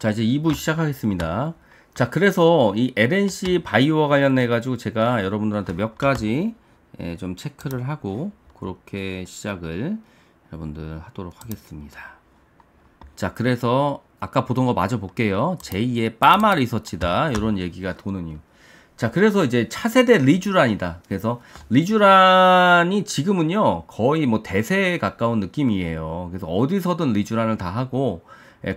자, 이제 2부 시작하겠습니다. 자, 그래서 이 LNC 바이오와 관련해 가지고 제가 여러분들한테 몇 가지 좀 체크를 하고 그렇게 시작을 여러분들 하도록 하겠습니다. 자, 그래서 아까 보던 거 마저 볼게요. 제2의 빠마 리서치다, 이런 얘기가 도는 이유. 자, 그래서 이제 차세대 리쥬란이다. 그래서 리쥬란이 지금은요 거의 뭐 대세에 가까운 느낌이에요. 그래서 어디서든 리쥬란을 다 하고,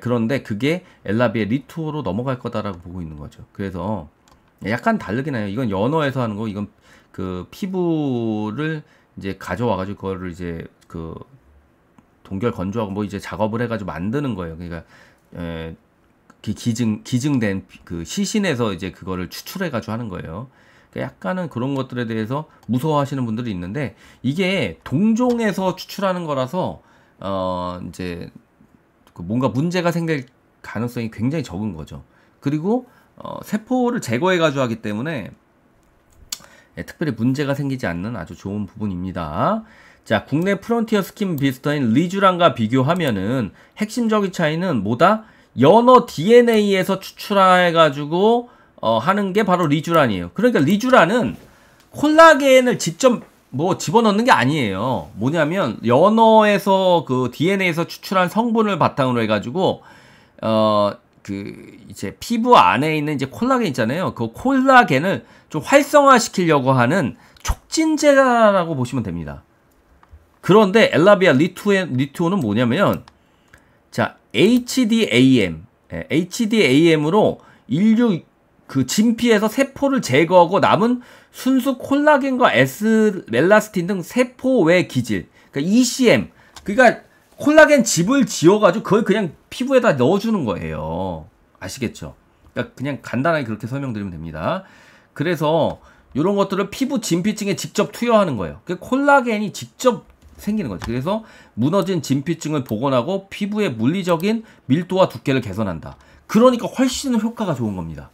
그런데 그게 엘라비의 리투어로 넘어갈 거다라고 보고 있는 거죠. 그래서 약간 다르긴 해요. 이건 연어에서 하는 거, 이건 그 피부를 이제 가져와가지고 그거를 이제 그 동결 건조하고 뭐 이제 작업을 해가지고 만드는 거예요. 그러니까 기증된 그 시신에서 이제 그거를 추출해가지고 하는 거예요. 그러니까 약간은 그런 것들에 대해서 무서워하시는 분들이 있는데, 이게 동종에서 추출하는 거라서 이제 뭔가 문제가 생길 가능성이 굉장히 적은 거죠. 그리고 세포를 제거해가지고 하기 때문에 특별히 문제가 생기지 않는 아주 좋은 부분입니다. 자, 국내 프론티어 스킨 비스터인 리쥬란과 비교하면은 핵심적인 차이는 뭐다? 연어 DNA에서 추출해가지고 하는 게 바로 리쥬란이에요. 그러니까 리쥬란은 콜라겐을 직접 뭐 집어넣는 게 아니에요. 뭐냐면 연어에서 그 DNA에서 추출한 성분을 바탕으로 해가지고 그 이제 피부 안에 있는 이제 콜라겐 있잖아요. 그 콜라겐을 좀 활성화시키려고 하는 촉진제라고 보시면 됩니다. 그런데 엘라비아 리투오는 뭐냐면, 자, HDAM으로 인류 그 진피에서 세포를 제거하고 남은 순수 콜라겐과 엘라스틴 등 세포 외 기질, 그러니까 ECM, 그러니까 콜라겐 집을 지어가지고 그걸 그냥 피부에다 넣어주는 거예요. 아시겠죠? 그러니까 그냥 간단하게 그렇게 설명드리면 됩니다. 그래서 이런 것들을 피부 진피층에 직접 투여하는 거예요. 그 콜라겐이 직접 생기는 거죠. 그래서 무너진 진피층을 복원하고 피부의 물리적인 밀도와 두께를 개선한다. 그러니까 훨씬 효과가 좋은 겁니다.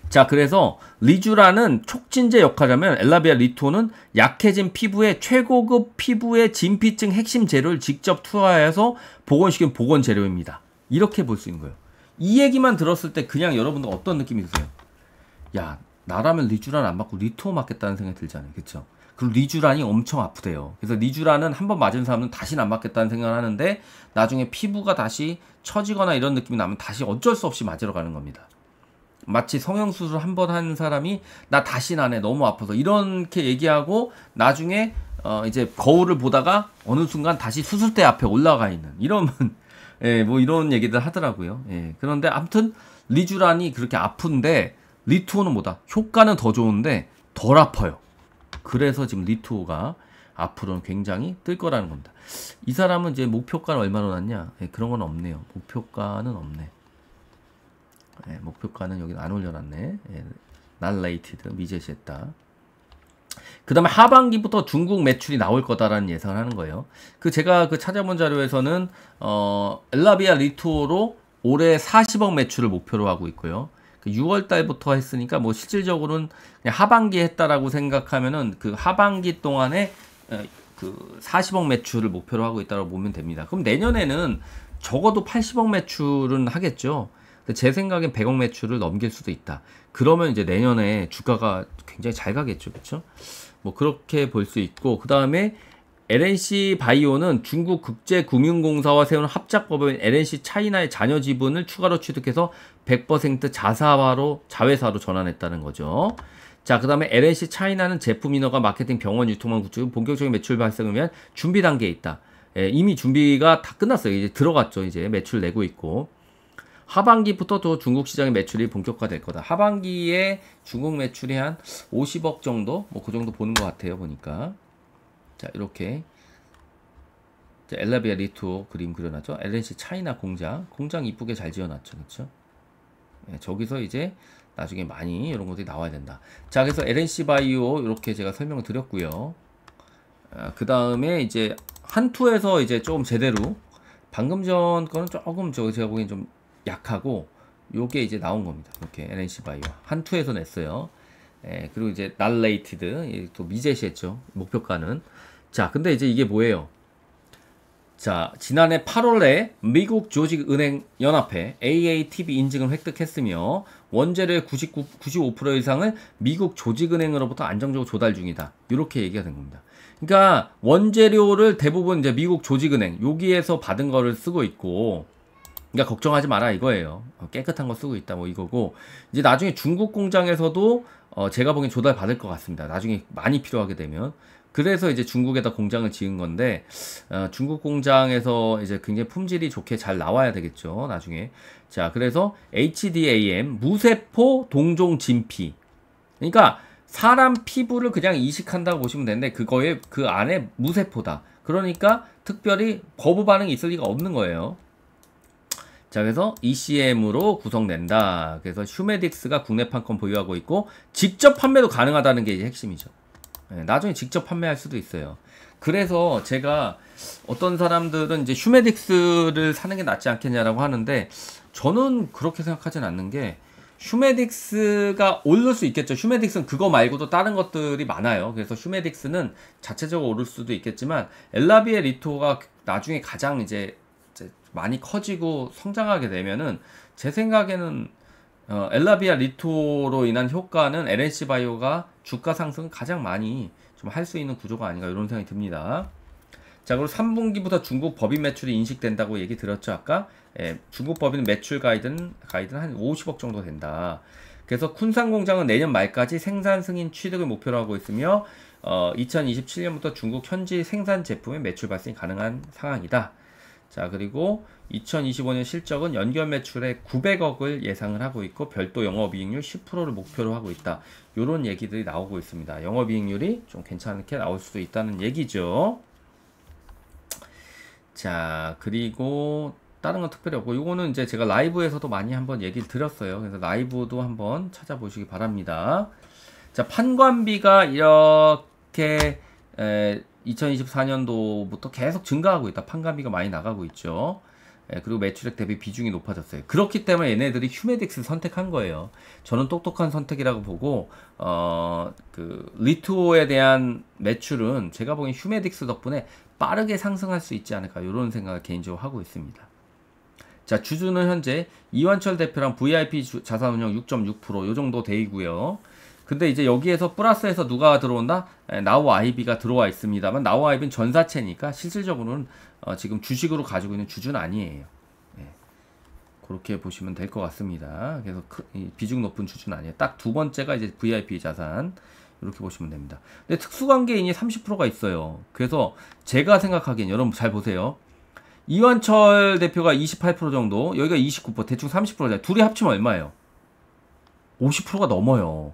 자, 그래서 리쥬란은 촉진제 역할이라면 엘라비아 리투오는 약해진 피부에 최고급 피부의 진피층 핵심 재료를 직접 투하해서 복원시킨 복원 재료입니다. 이렇게 볼 수 있는 거예요. 이 얘기만 들었을 때 그냥 여러분들 어떤 느낌이 드세요? 야, 나라면 리쥬란 안 맞고 리투오 맞겠다는 생각이 들잖아요. 그쵸? 그리고 리쥬란이 엄청 아프대요. 그래서 리쥬란은 한번 맞은 사람은 다시는 안 맞겠다는 생각을 하는데, 나중에 피부가 다시 처지거나 이런 느낌이 나면 다시 어쩔 수 없이 맞으러 가는 겁니다. 마치 성형수술 한 번 한 사람이 나 다시는 안 해, 너무 아파서, 이렇게 얘기하고 나중에 이제 거울을 보다가 어느 순간 다시 수술대 앞에 올라가 있는 이런 예, 뭐 이런 얘기들 하더라고요. 예, 그런데 아무튼 리쥬란이 그렇게 아픈데 리투오는 뭐다? 효과는 더 좋은데 덜 아파요. 그래서 지금 리투오가 앞으로는 굉장히 뜰 거라는 겁니다. 이 사람은 이제 목표가는 얼마나 났냐? 예, 그런 건 없네요. 목표가는 없네. 예, 목표가는 여기 안 올려놨네. 예, 날레이티드 미제시했다. 그 다음에 하반기부터 중국 매출이 나올 거다라는 예상을 하는 거예요. 제가 찾아본 자료에서는 엘라비아 리투오로 올해 40억 매출을 목표로 하고 있고요. 6월 달부터 했으니까 뭐 실질적으로는 그냥 하반기에 했다라고 생각하면은 그 하반기 동안에 그 40억 매출을 목표로 하고 있다고 보면 됩니다. 그럼 내년에는 적어도 80억 매출은 하겠죠. 제 생각엔 100억 매출을 넘길 수도 있다. 그러면 이제 내년에 주가가 굉장히 잘 가겠죠. 그렇죠? 뭐 그렇게 볼 수 있고, 그 다음에 LNC 바이오는 중국 국제금융공사와 세운 합작법인 LNC 차이나의 잔여 지분을 추가로 취득해서 100% 자회사로 전환했다는 거죠. 자, 그 다음에 LNC 차이나는 제품 인허가, 마케팅, 병원, 유통망 구축, 본격적인 매출 발생을 위한 준비 단계에 있다. 예, 이미 준비가 다 끝났어요. 이제 들어갔죠. 이제 매출 내고 있고, 하반기부터 또 중국 시장의 매출이 본격화될 거다. 하반기에 중국 매출이 한 50억 정도? 뭐 그 정도 보는 것 같아요, 보니까. 자, 이렇게 엘라비아 리투오 그림 그려놨죠. LNC 차이나 공장 이쁘게 잘 지어놨죠. 그렇죠? 네, 저기서 이제 나중에 많이 이런 것들이 나와야 된다. 자, 그래서 LNC 바이오 이렇게 제가 설명을 드렸고요. 그 다음에 이제 한투에서 이제 좀 제대로, 방금 전 거는 조금 제가 보기엔 좀 약하고, 요게 이제 나온 겁니다. 이렇게 LNC 바이오 한투에서 냈어요. 예, 그리고 이제 날레이티드 또 미제시했죠. 목표가는. 자, 근데 이제 이게 뭐예요? 자, 지난해 8월에 미국 조직은행 연합회 AATB 인증을 획득했으며 원재료의 95% 이상을 미국 조직은행으로부터 안정적으로 조달 중이다. 이렇게 얘기가 된 겁니다. 그러니까 원재료를 대부분 이제 미국 조직은행 여기에서 받은 거를 쓰고 있고, 그러니까 걱정하지 마라 이거예요. 깨끗한 거 쓰고 있다 뭐 이거고, 이제 나중에 중국 공장에서도 제가 보기엔 조달 받을 것 같습니다. 나중에 많이 필요하게 되면. 그래서 이제 중국에다 공장을 지은 건데, 중국 공장에서 이제 굉장히 품질이 좋게 잘 나와야 되겠죠, 나중에. 자, 그래서 HDAM, 무세포 동종 진피. 그러니까 사람 피부를 그냥 이식한다고 보시면 되는데, 그거에, 그 안에 무세포다. 그러니까 특별히 거부 반응이 있을 리가 없는 거예요. 자, 그래서 ECM으로 구성된다. 그래서 휴메딕스가 국내 판권 보유하고 있고, 직접 판매도 가능하다는 게 이제 핵심이죠. 나중에 직접 판매할 수도 있어요. 그래서 제가 어떤 사람들은 이제 휴메딕스를 사는 게 낫지 않겠냐라고 하는데, 저는 그렇게 생각하진 않는 게, 휴메딕스가 오를 수 있겠죠. 휴메딕스는 그거 말고도 다른 것들이 많아요. 그래서 휴메딕스는 자체적으로 오를 수도 있겠지만, 엘라비의 리토가 나중에 가장 이제 많이 커지고 성장하게 되면은, 제 생각에는 엘라비아 리토로 인한 효과는 LNC 바이오가 주가 상승을 가장 많이 좀 할 수 있는 구조가 아닌가 이런 생각이 듭니다. 자, 그리고 3분기부터 중국 법인 매출이 인식된다고 얘기 드렸죠 아까. 중국 법인 매출 가이드는 한 50억 정도 된다. 그래서 쿤산 공장은 내년 말까지 생산 승인 취득을 목표로 하고 있으며 2027년부터 중국 현지 생산 제품의 매출 발생이 가능한 상황이다. 자, 그리고 2025년 실적은 연결 매출에 900억을 예상을 하고 있고 별도 영업이익률 10%를 목표로 하고 있다. 이런 얘기들이 나오고 있습니다. 영업이익률이 좀 괜찮게 나올 수도 있다는 얘기죠. 자, 그리고 다른 건 특별히 없고, 요거는 이제 제가 라이브에서도 많이 한번 얘기를 드렸어요. 그래서 라이브도 한번 찾아보시기 바랍니다. 자, 판관비가 이렇게 2024년도부터 계속 증가하고 있다. 판관비가 많이 나가고 있죠. 그리고 매출액 대비 비중이 높아졌어요. 그렇기 때문에 얘네들이 휴메딕스를 선택한 거예요. 저는 똑똑한 선택이라고 보고, 그 리토에 대한 매출은 제가 보기엔 휴메딕스 덕분에 빠르게 상승할 수 있지 않을까 이런 생각을 개인적으로 하고 있습니다. 자, 주주는 현재 이완철 대표랑 VIP 자산운용 6.6% 요 정도 되고요. 근데 이제 여기에서 플러스해서 누가 들어온다? 나우 아이비가 들어와 있습니다만, 나우 아이비는 전사채니까 실질적으로는 지금 주식으로 가지고 있는 주주는 아니에요. 그렇게 보시면 될 것 같습니다. 그래서 비중 높은 주주는 아니에요. 딱 두 번째가 이제 VIP 자산, 이렇게 보시면 됩니다. 근데 특수관계인이 30%가 있어요. 그래서 제가 생각하기엔, 여러분 잘 보세요. 이완철 대표가 28% 정도, 여기가 29%, 대충 30%잖아요. 둘이 합치면 얼마예요? 50%가 넘어요.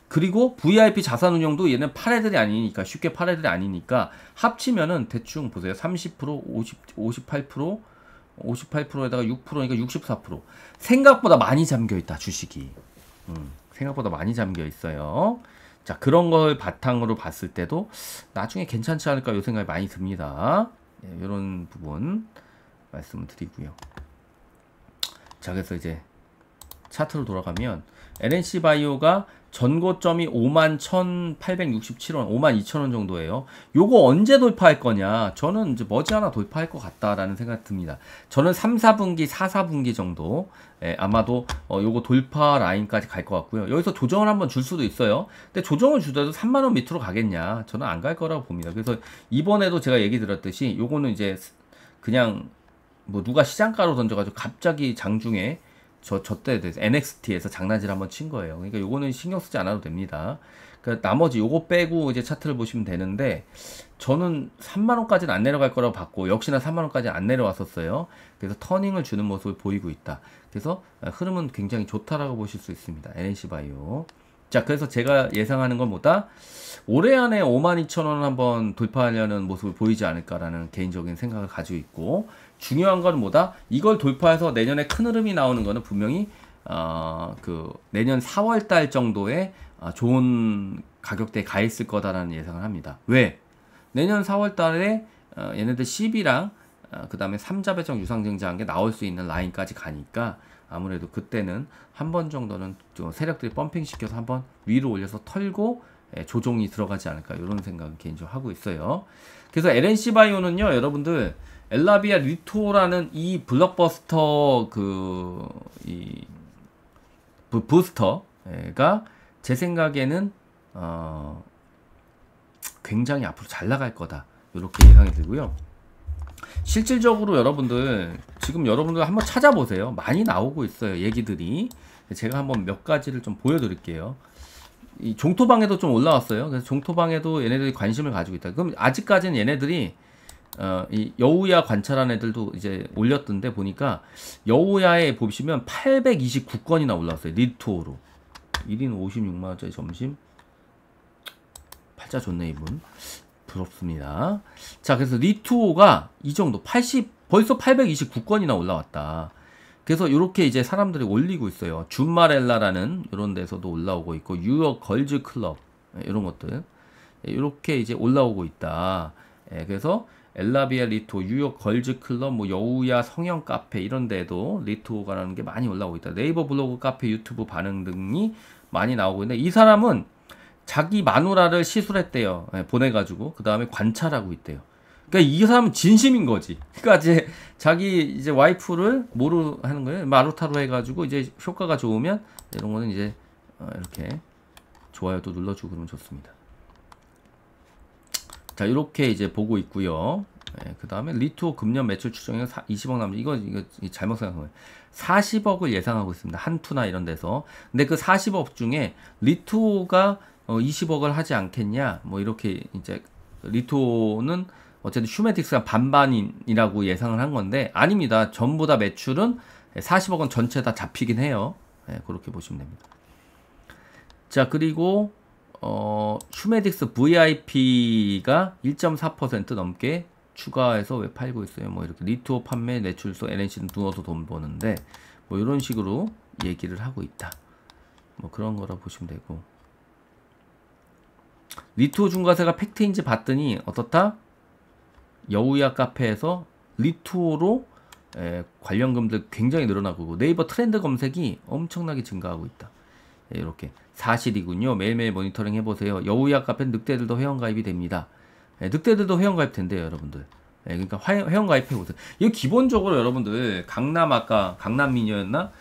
그리고 VIP 자산운용도 얘는 팔애들이 아니니까, 쉽게 팔애들이 아니니까 합치면은 대충 보세요. 30%, 58%, 58%에다가 6%니까 64%. 생각보다 많이 잠겨있다, 주식이. 생각보다 많이 잠겨있어요. 자, 그런 걸 바탕으로 봤을 때도 나중에 괜찮지 않을까 이 생각이 많이 듭니다. 이런 부분 말씀을 드리고요. 자, 그래서 이제 차트로 돌아가면 LNC 바이오가 전고점이 51,867원, 52,000원 정도예요. 요거 언제 돌파할 거냐? 저는 이제 머지않아 돌파할 것 같다라는 생각이 듭니다. 저는 3, 4분기, 4, 4분기 정도 아마도 요거 돌파 라인까지 갈 것 같고요. 여기서 조정을 한번 줄 수도 있어요. 근데 조정을 주더라도 3만원 밑으로 가겠냐? 저는 안 갈 거라고 봅니다. 그래서 이번에도 제가 얘기 드렸듯이 요거는 이제 그냥 뭐 누가 시장가로 던져가지고 갑자기 장중에 저때 NXT에서 장난질 한번 친 거예요. 그러니까 요거는 신경 쓰지 않아도 됩니다. 그러니까 나머지 요거 빼고 이제 차트를 보시면 되는데, 저는 3만원까지는 안 내려갈 거라고 봤고, 역시나 3만원까지는 안 내려왔었어요. 그래서 터닝을 주는 모습을 보이고 있다. 그래서 흐름은 굉장히 좋다라고 보실 수 있습니다. LNC 바이오. 자, 그래서 제가 예상하는 건 뭐다? 올해 안에 52,000원 한번 돌파하려는 모습을 보이지 않을까라는 개인적인 생각을 가지고 있고, 중요한 건 뭐다? 이걸 돌파해서 내년에 큰 흐름이 나오는 거는 분명히 그 내년 4월달 정도에 좋은 가격대에 가 있을 거다라는 예상을 합니다. 왜? 내년 4월달에 얘네들 10이랑 그 다음에 3자 배정 유상증자한 게 나올 수 있는 라인까지 가니까, 아무래도 그때는 한 번 정도는 좀 세력들이 펌핑 시켜서 한번 위로 올려서 털고 조정이 들어가지 않을까 이런 생각을 개인적으로 하고 있어요. 그래서 LNC 바이오는요, 여러분들 엘라비아 리토라는 이 블록버스터 부스터가 제 생각에는 굉장히 앞으로 잘 나갈 거다 이렇게 예상이 들고요. 실질적으로 여러분들 지금 여러분들 한번 찾아보세요. 많이 나오고 있어요 얘기들이. 제가 한번 몇 가지를 좀 보여드릴게요. 이 종토방에도 좀 올라왔어요. 그래서 종토방에도 얘네들이 관심을 가지고 있다. 그럼 아직까지는 얘네들이 이 여우야 관찰한 애들도 이제 올렸던데 보니까 여우야에 보시면 829건이나 올라왔어요. 리토로 1인 56만원짜리 점심. 팔자 좋네 이분. 부럽습니다. 자, 그래서 리투오가 이 정도 벌써 829건이나 올라왔다. 그래서 이렇게 이제 사람들이 올리고 있어요. 줌마렐라라는 이런 데서도 올라오고 있고 뉴욕 걸즈 클럽 이런 것들 이렇게 이제 올라오고 있다. 그래서 엘라비아 리토, 뉴욕 걸즈 클럽, 뭐 여우야 성형 카페 이런 데도 리토가라는 게 많이 올라오고 있다. 네이버 블로그, 카페, 유튜브 반응 등이 많이 나오고 있는데 이 사람은 자기 마누라를 시술했대요. 보내가지고 그 다음에 관찰하고 있대요. 그러니까 이 사람은 진심인 거지. 그러니까 이제 자기 이제 와이프를 뭐로 하는 거예요? 마루타로 해가지고 이제 효과가 좋으면 이런 거는 이제 이렇게 좋아요도 눌러주고 그러면 좋습니다. 자, 이렇게 이제 보고 있고요. 그 다음에 리투오 금년 매출 추정액 20억 남짓. 이거 잘못 생각한 거예요. 40억을 예상하고 있습니다. 한투나 이런 데서. 근데 그 40억 중에 리투오가 20억을 하지 않겠냐? 뭐 이렇게 이제 리투오는 어쨌든 휴메틱스가 반반이라고 예상을 한 건데 아닙니다. 전부 다 매출은 40억은 전체 다 잡히긴 해요. 그렇게 보시면 됩니다. 자, 그리고 휴메딕스 VIP가 1.4% 넘게 추가해서 왜 팔고 있어요? 뭐 이렇게 리투오 판매 매출소 NNC는 누워서 돈 버는데 뭐 이런 식으로 얘기를 하고 있다. 뭐 그런 거라 보시면 되고. 리투오 중과세가 팩트인지 봤더니 어떻다? 여우야 카페에서 리투오로 관련금들 굉장히 늘어나고 네이버 트렌드 검색이 엄청나게 증가하고 있다. 이렇게 사실이군요. 매일매일 모니터링 해보세요. 여우야 카페 늑대들도 회원가입이 됩니다. 늑대들도 회원가입 된대요 여러분들. 그러니까 회원가입해보세요. 이거 기본적으로 여러분들 아까 강남미녀였나?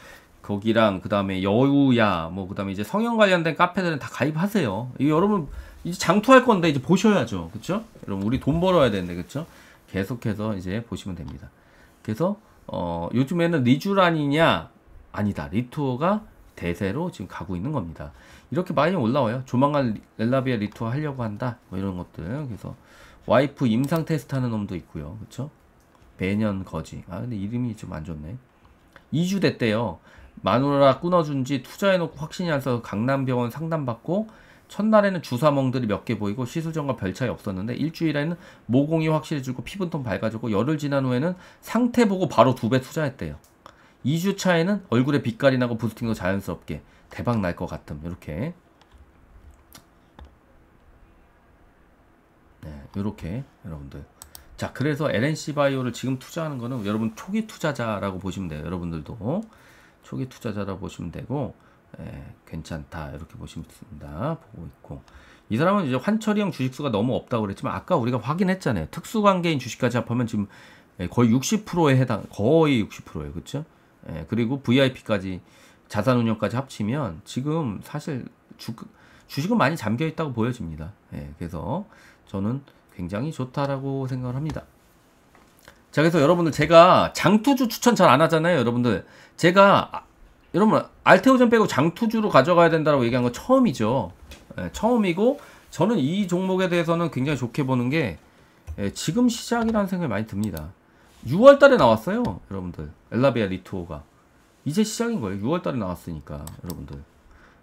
거기랑 그 다음에 여우야 뭐 그 다음에 이제 성형 관련된 카페들은 다 가입하세요. 이 여러분 이제 장투할 건데 이제 보셔야죠. 그쵸? 여러분 우리 돈 벌어야 되는데 그쵸? 계속해서 이제 보시면 됩니다. 그래서 요즘에는 리쥬란이냐? 아니다. 리투오가 대세로 지금 가고 있는 겁니다. 이렇게 많이 올라와요. 조만간 엘라비아 리투오 하려고 한다. 뭐 이런 것들. 그래서 와이프 임상 테스트 하는 놈도 있고요. 그쵸? 배년 거지. 아 근데 이름이 좀 안 좋네. 2주 됐대요. 마누라 끊어준 지 투자해놓고 확신이 안 써서 강남병원 상담받고 첫날에는 주사멍들이 몇 개 보이고 시술 전과 별 차이 없었는데 일주일에는 모공이 확실해지고 피부톤 밝아지고 열흘 지난 후에는 상태 보고 바로 2배 투자했대요. 2주 차에는 얼굴에 빛깔이 나고 부스팅도 자연스럽게 대박 날 것 같음. 이렇게 이렇게 여러분들. 자, 그래서 LNC 바이오를 지금 투자하는 거는 여러분 초기 투자자라고 보시면 돼요. 여러분들도 초기 투자자라고 보시면 되고 괜찮다 이렇게 보시면 됩니다. 보고 있고 이 사람은 이제 환철이형 주식수가 너무 없다고 그랬지만 아까 우리가 확인했잖아요. 특수관계인 주식까지 합하면 지금 거의 60%에 해당, 거의 60%예요. 그렇죠? 그리고 VIP까지 자산운용까지 합치면 지금 사실 주식은 많이 잠겨 있다고 보여집니다. 그래서 저는 굉장히 좋다라고 생각을 합니다. 자, 그래서 여러분들 제가 장투주 추천 잘 안 하잖아요. 여러분들 제가 여러분 알테오젠 빼고 장투주로 가져가야 된다고 얘기한 건 처음이죠. 처음이고 저는 이 종목에 대해서는 굉장히 좋게 보는 게 지금 시작이라는 생각이 많이 듭니다. 6월 달에 나왔어요. 여러분들 엘라비아 리투오가 이제 시작인 거예요. 6월 달에 나왔으니까 여러분들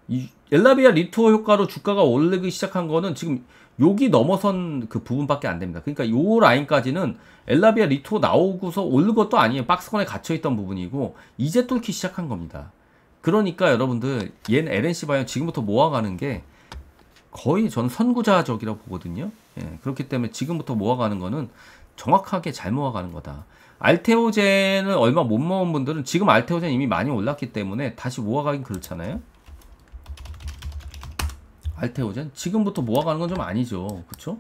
이 엘라비아 리투오 효과로 주가가 오르기 시작한 거는 지금 여기 넘어선 그 부분밖에 안 됩니다. 그러니까 요 라인까지는 엘라비아 리투오 나오고서 오른 것도 아니에요. 박스권에 갇혀있던 부분이고 이제 뚫기 시작한 겁니다. 그러니까 여러분들 얘는 LNC 바이오 지금부터 모아가는 게 거의 전 선구자적이라고 보거든요. 그렇기 때문에 지금부터 모아가는 거는 정확하게 잘 모아가는 거다. 알테오젠을 얼마 못 모은 분들은 지금 알테오젠 이미 많이 올랐기 때문에 다시 모아가긴 그렇잖아요. 알테오젠 지금부터 모아가는 건 좀 아니죠. 그쵸?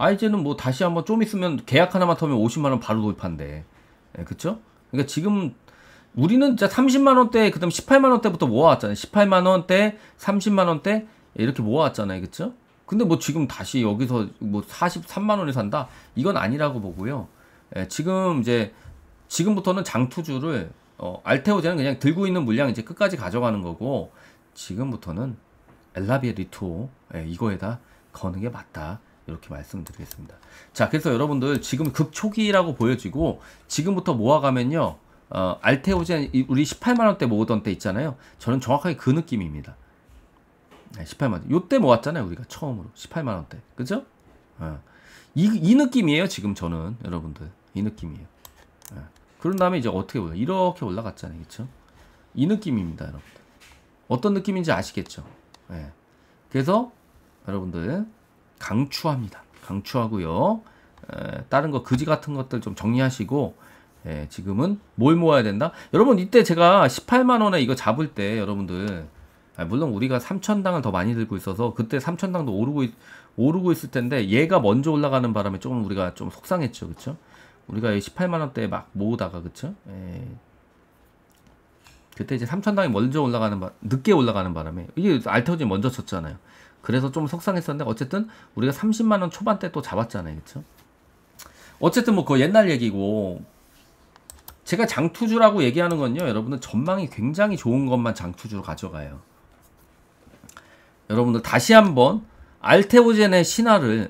IG는 뭐 다시 한번 좀 있으면 계약 하나만 터면 50만원 바로 돌파인데. 예, 그쵸? 그러니까 지금 우리는 진짜 30만원대, 그 다음 18만원대부터 모아왔잖아요. 18만원대, 30만원대, 이렇게 모아왔잖아요. 그쵸? 근데 뭐 지금 다시 여기서 뭐 43만원에 산다? 이건 아니라고 보고요. 예, 지금 이제, 지금부터는 장투주를, 알테오제는 그냥 들고 있는 물량 이제 끝까지 가져가는 거고, 지금부터는 엘라비의 리투오, 예, 이거에다 거는 게 맞다. 이렇게 말씀드리겠습니다. 자, 그래서 여러분들 지금 급초기라고 보여지고, 지금부터 모아가면요, 알테오젠, 우리 18만원대 모으던 때 있잖아요. 저는 정확하게 그 느낌입니다. 네, 18만원. 요때 모았잖아요. 우리가 처음으로. 18만원대. 그죠? 이 느낌이에요. 지금 저는. 여러분들. 이 느낌이에요. 그런 다음에 이제 어떻게 올라? 이렇게 올라갔잖아요. 그쵸? 이 느낌입니다. 여러분들. 어떤 느낌인지 아시겠죠? 네. 그래서 여러분들 강추합니다. 강추하고요. 다른 거 그지 같은 것들 좀 정리하시고, 예, 지금은 뭘 모아야 된다? 여러분, 이때 제가 18만원에 이거 잡을 때, 여러분들, 물론 우리가 3천당을 더 많이 들고 있어서, 그때 3천당도 오르고 있을 텐데, 얘가 먼저 올라가는 바람에 조금 우리가 좀 속상했죠. 그쵸? 우리가 18만원대에 막 모으다가, 그쵸? 예. 그때 이제 3천당이 먼저 늦게 올라가는 바람에, 이게 알테오젠이 먼저 쳤잖아요. 그래서 좀 속상했었는데, 어쨌든, 우리가 30만원 초반대 또 잡았잖아요. 그쵸? 어쨌든 뭐, 그거 옛날 얘기고, 제가 장투주라고 얘기하는 건요, 여러분들 전망이 굉장히 좋은 것만 장투주로 가져가요. 여러분들 다시 한번 알테오젠의 신화는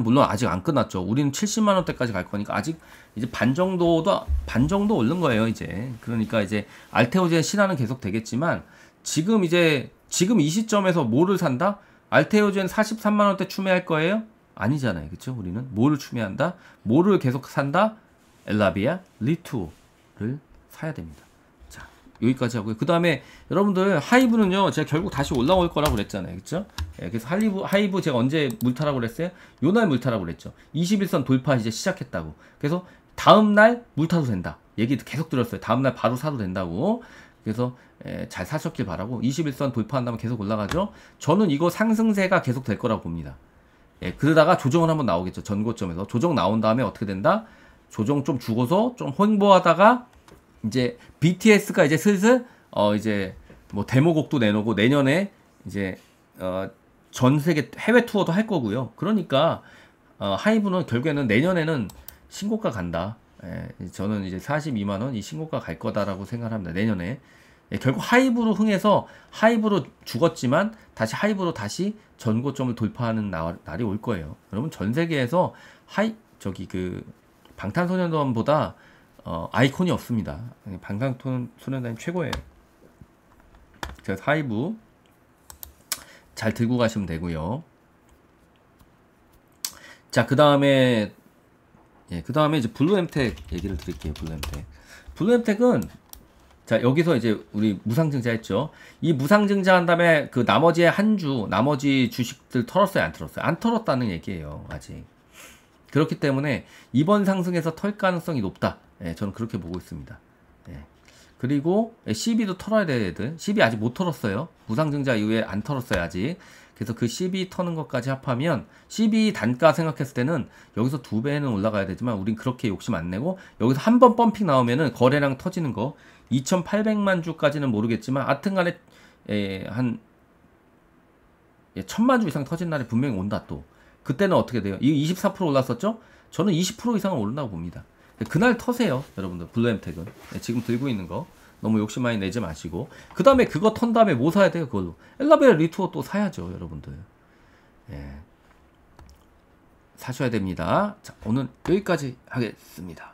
물론 아직 안 끝났죠. 우리는 70만원대까지 갈 거니까 아직 이제 반 정도 오른 거예요, 이제. 그러니까 이제 알테오젠 신화는 계속 되겠지만, 지금 이 시점에서 뭐를 산다? 알테오젠 43만원대 추매할 거예요? 아니잖아요. 그쵸? 우리는 뭐를 추매한다? 뭐를 계속 산다? 엘라비아 리투오를 사야 됩니다. 자, 여기까지 하고요. 그 다음에 여러분들 하이브는요, 제가 결국 다시 올라올 거라고 그랬잖아요. 그쵸? 예, 그래서 하이브 제가 언제 물타라고 그랬어요? 요날 물타라고 그랬죠. 21선 돌파 이제 시작했다고. 그래서 다음날 물타도 된다. 얘기도 계속 들었어요. 다음날 바로 사도 된다고. 그래서 잘 사셨길 바라고. 21선 돌파한다면 계속 올라가죠. 저는 이거 상승세가 계속 될 거라고 봅니다. 예, 그러다가 조정은 한번 나오겠죠. 전고점에서. 조정 나온 다음에 어떻게 된다? 조정 좀 주고서 좀 홍보하다가 이제 BTS가 이제 슬슬 이제 뭐 데모곡도 내놓고 내년에 이제 전 세계 해외 투어도 할 거고요. 그러니까 하이브는 결국에는 내년에는 신고가 간다. 예, 저는 이제 42만 원 이 신고가 갈 거다라고 생각합니다. 내년에. 예, 결국 하이브로 흥해서 하이브로 죽었지만 다시 하이브로 다시 전고점을 돌파하는 날이 올 거예요. 여러분 전 세계에서 방탄소년단보다 아이콘이 없습니다. 방탄소년단이 최고예요. 그래서 하이브 잘 들고 가시면 되고요. 자, 그 다음에 이제 블루엠텍 얘기를 드릴게요. 블루엠텍은 자, 여기서 이제 우리 무상증자 했죠. 이 무상증자 한 다음에 그 나머지 주식들 털었어요, 안 털었어요? 안 털었다는 얘기예요, 아직. 그렇기 때문에 이번 상승에서 털 가능성이 높다. 예, 저는 그렇게 보고 있습니다. 예. 그리고 CB도 털어야 될 애들. CB 아직 못 털었어요. 무상증자 이후에 안 털었어요, 아직. 그래서 그 CB 터는 것까지 합하면 CB 단가 생각했을 때는 여기서 2배는 올라가야 되지만 우린 그렇게 욕심 안 내고 여기서 한 번 펌핑 나오면은 거래량 터지는 거 2,800만 주까지는 모르겠지만 하여튼간에 한 1,000만 주 이상 터진 날이 분명히 온다 또. 그때는 어떻게 돼요? 이 24% 올랐었죠? 저는 20% 이상은 오른다고 봅니다. 그날 터세요, 여러분들. 블루엠텍은 지금 들고 있는 거 너무 욕심 많이 내지 마시고. 그 다음에 그거 턴 다음에 뭐 사야 돼요? 그걸로 엘라베아 리투어 또 사야죠, 여러분들. 예, 사셔야 됩니다. 자, 오늘 여기까지 하겠습니다.